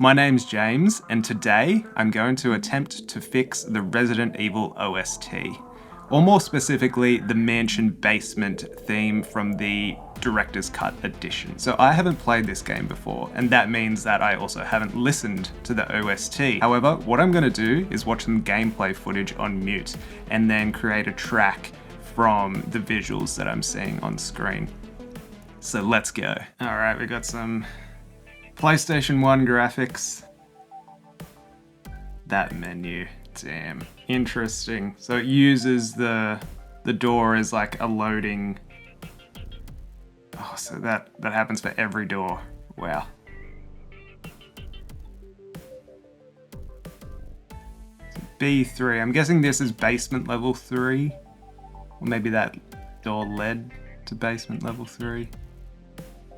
My name's James, and today I'm going to attempt to fix the Resident Evil OST. Or more specifically, the mansion basement theme from the Director's Cut edition. So I haven't played this game before, and that means that I also haven't listened to the OST. However, what I'm going to do is watch some gameplay footage on mute, and then create a track from the visuals that I'm seeing on screen. So let's go. Alright, we got some PlayStation 1 graphics. That menu, damn. Interesting. So it uses the door as like a loading. Oh, so that happens for every door. Wow. So B3. I'm guessing this is basement level 3. Or maybe that door led to basement level 3.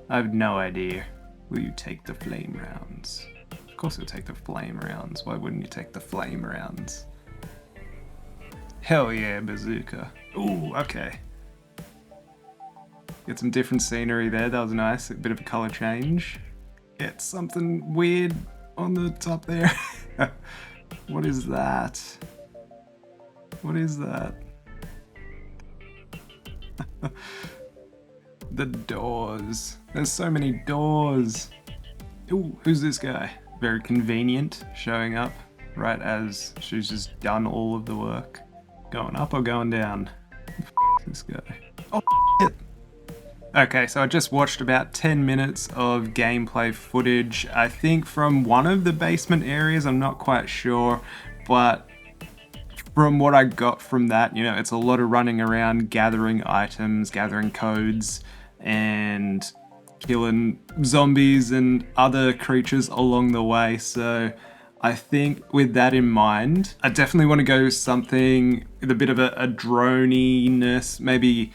I have no idea. Will you take the flame rounds? Of course you'll take the flame rounds. Why wouldn't you take the flame rounds? Hell yeah, bazooka. Ooh, okay. Get some different scenery there, that was nice. A bit of a color change. Get something weird on the top there. What is that? What is that? The doors. There's so many doors. Ooh, who's this guy? Very convenient, showing up right as she's just done all of the work. Going up or going down? This guy. Oh, shit. Okay, so I just watched about 10 minutes of gameplay footage. I think from one of the basement areas, I'm not quite sure, but from what I got from that, you know, it's a lot of running around, gathering items, gathering codes, and killing zombies and other creatures along the way. So I think with that in mind, I definitely want to go something with a bit of a droniness, maybe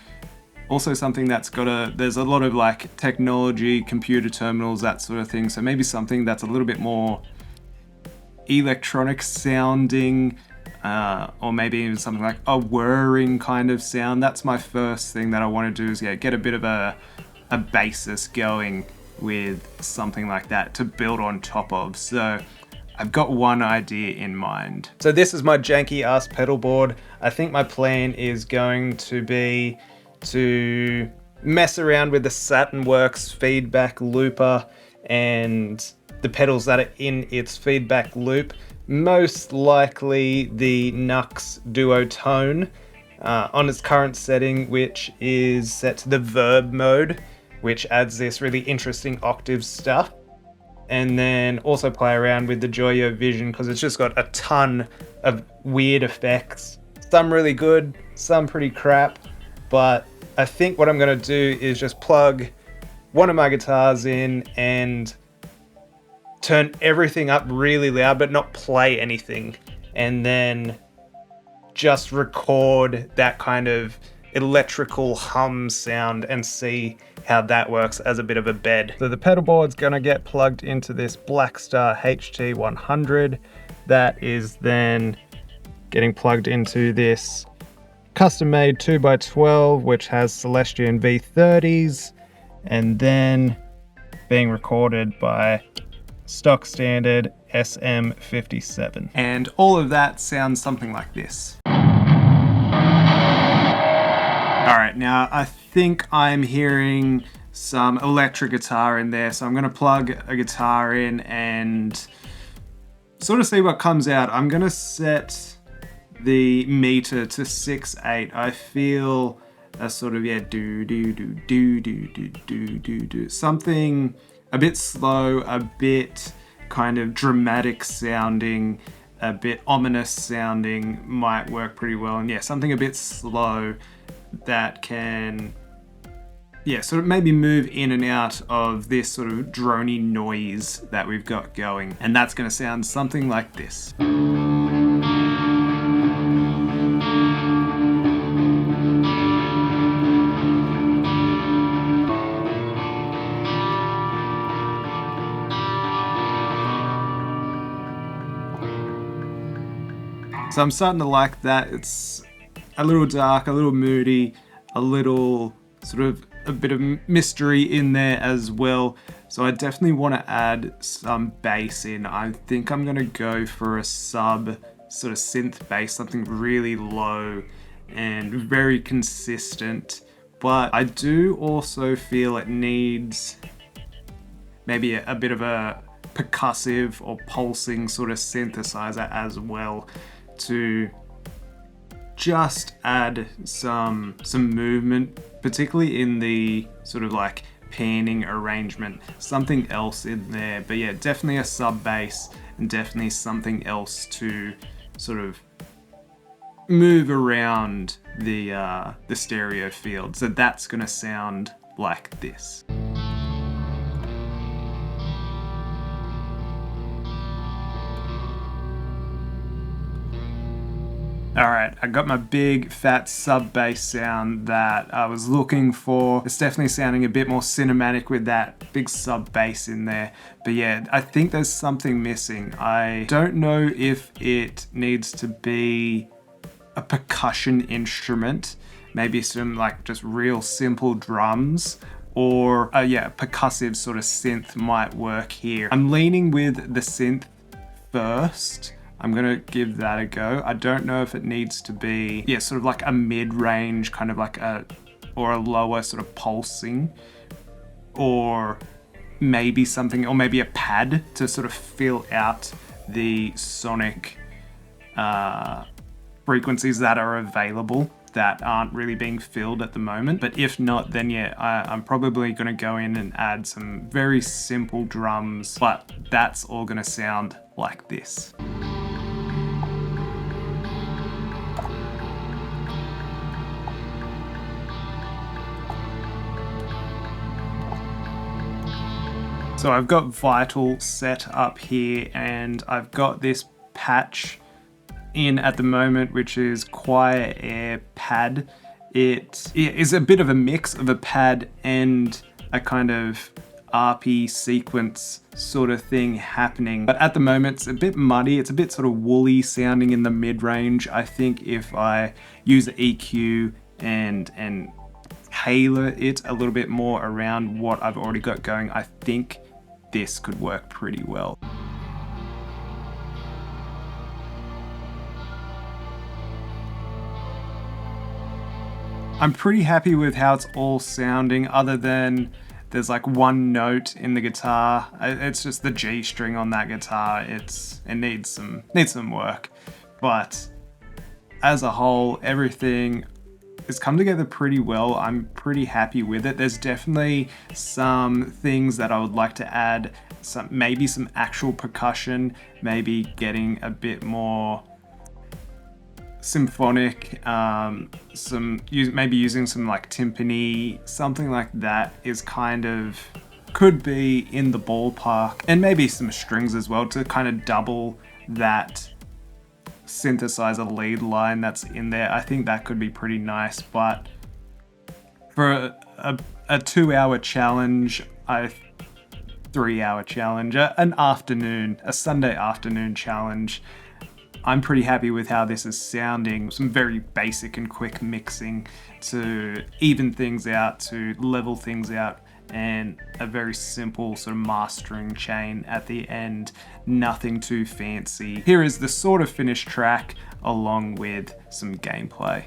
also something that's got there's a lot of like technology, computer terminals, that sort of thing. So maybe something that's a little bit more electronic sounding, or maybe even something like a whirring kind of sound. That's my first thing that I want to do, is get a bit of a basis going with something like that to build on top of. So I've got one idea in mind. So this is my janky ass pedal board. I think my plan is going to be to mess around with the Saturn Works feedback looper and the pedals that are in its feedback loop. Most likely the Nux Duotone on its current setting, which is set to the verb mode, which adds this really interesting octave stuff. And then also play around with the Joyo Vision, because it's just got a ton of weird effects. Some really good, some pretty crap, but I think what I'm gonna do is just plug one of my guitars in and turn everything up really loud, but not play anything, and then just record that kind of electrical hum sound and see how that works as a bit of a bed. So the pedal board's gonna get plugged into this Blackstar HT100. That is then getting plugged into this custom-made 2x12, which has Celestion V30s, and then being recorded by stock standard SM57. And all of that sounds something like this. Alright, now I think I'm hearing some electric guitar in there, so I'm going to plug a guitar in and sort of see what comes out. I'm going to set the meter to 6/8. I feel a sort of, something a bit slow, a bit kind of dramatic sounding, a bit ominous sounding might work pretty well. And yeah, something a bit slow that can, sort of maybe move in and out of this sort of drony noise that we've got going. And that's going to sound something like this. So I'm starting to like that. It's a little dark, a little moody, a little sort of a bit of mystery in there as well. So I definitely want to add some bass in. I think I'm going to go for a sub sort of synth bass, something really low and very consistent. But I do also feel it needs maybe a bit of a percussive or pulsing sort of synthesizer as well to just add some movement, particularly in the sort of like panning arrangement, something else in there. But yeah, definitely a sub bass and definitely something else to sort of move around the stereo field. So that's gonna sound like this. Alright, I got my big fat sub bass sound that I was looking for. It's definitely sounding a bit more cinematic with that big sub bass in there. But yeah, I think there's something missing. I don't know if it needs to be a percussion instrument, maybe some like just real simple drums, or yeah, a percussive sort of synth might work here. I'm leaning with the synth first. I'm gonna give that a go. I don't know if it needs to be, yeah, sort of like a mid-range, kind of like or a lower sort of pulsing, or maybe something, or maybe a pad to sort of fill out the sonic frequencies that are available that aren't really being filled at the moment. But if not, then yeah, I'm probably gonna go in and add some very simple drums, but that's all gonna sound like this. So I've got Vital set up here, and I've got this patch in at the moment, which is Choir Air Pad. It is a bit of a mix of a pad and a kind of RP sequence sort of thing happening. But at the moment, it's a bit muddy. It's a bit sort of woolly sounding in the mid-range. I think if I use the EQ and tailor it a little bit more around what I've already got going, I think this could work pretty well. I'm pretty happy with how it's all sounding, other than there's like one note in the guitar. It's just the G string on that guitar. It needs some work, but as a whole, everything has come together pretty well. I'm pretty happy with it. There's definitely some things that I would like to add, maybe some actual percussion, maybe getting a bit more symphonic, maybe using some like timpani, something like that is kind of, could be in the ballpark, and maybe some strings as well to kind of double that synthesizer lead line that's in there. I think that could be pretty nice, but for a 2-hour challenge, 3-hour challenge, a Sunday afternoon challenge, I'm pretty happy with how this is sounding. Some very basic and quick mixing to even things out, to level things out, and a very simple sort of mastering chain at the end. Nothing too fancy. Here is the sort of finished track along with some gameplay.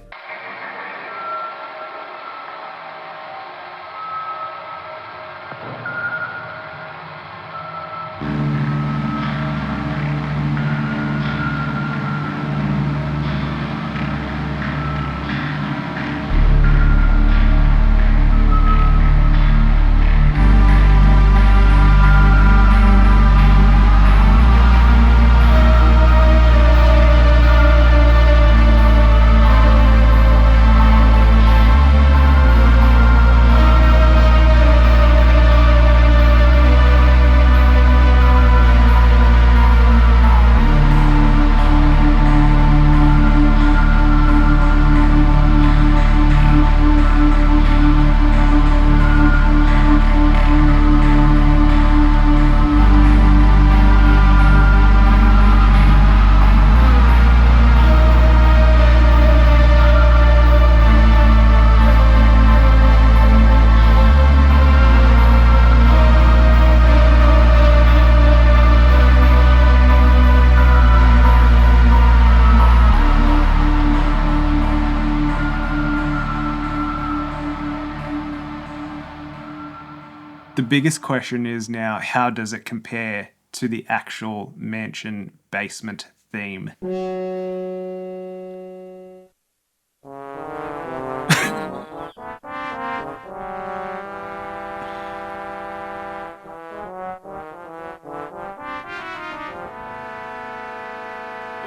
The biggest question is now, how does it compare to the actual mansion basement theme?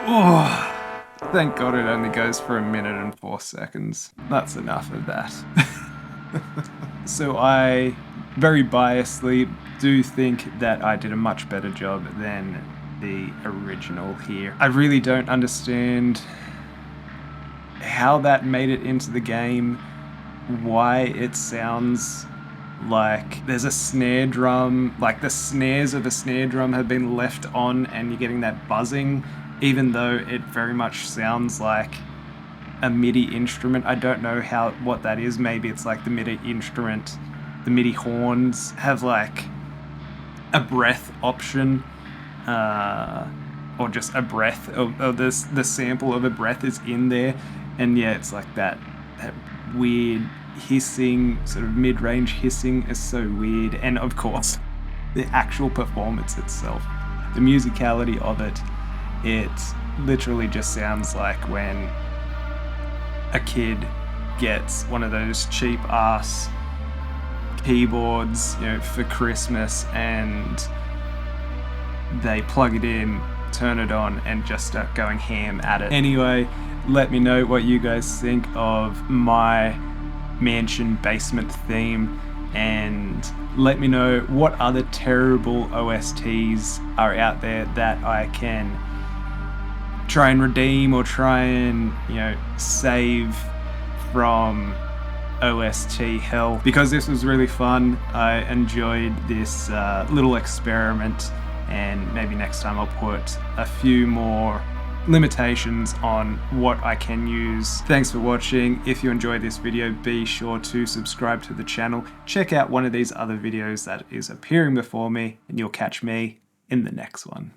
Oh, thank God it only goes for 1:04. That's enough of that. So I, very biasedly, do think that I did a much better job than the original here. I really don't understand how that made it into the game, why it sounds like there's a snare drum, like the snares of a snare drum have been left on and you're getting that buzzing, even though it very much sounds like a MIDI instrument. I don't know what that is. Maybe it's like the MIDI instrument, the MIDI horns have like a breath option, or just a breath of this. The sample of a breath is in there, and yeah, it's like that weird hissing, sort of mid-range hissing is so weird. And of course, the actual performance itself, the musicality of it, it literally just sounds like when a kid gets one of those cheap ass keyboards, you know, for Christmas, and they plug it in, turn it on, and just start going ham at it. Anyway, let me know what you guys think of my mansion basement theme, and let me know what other terrible OSTs are out there that I can try and redeem or try and, you know, save from OST hell, because this was really fun. I enjoyed this little experiment, and maybe next time I'll put a few more limitations on what I can use. Thanks for watching. If you enjoyed this video, be sure to subscribe to the channel. Check out one of these other videos that is appearing before me, and you'll catch me in the next one.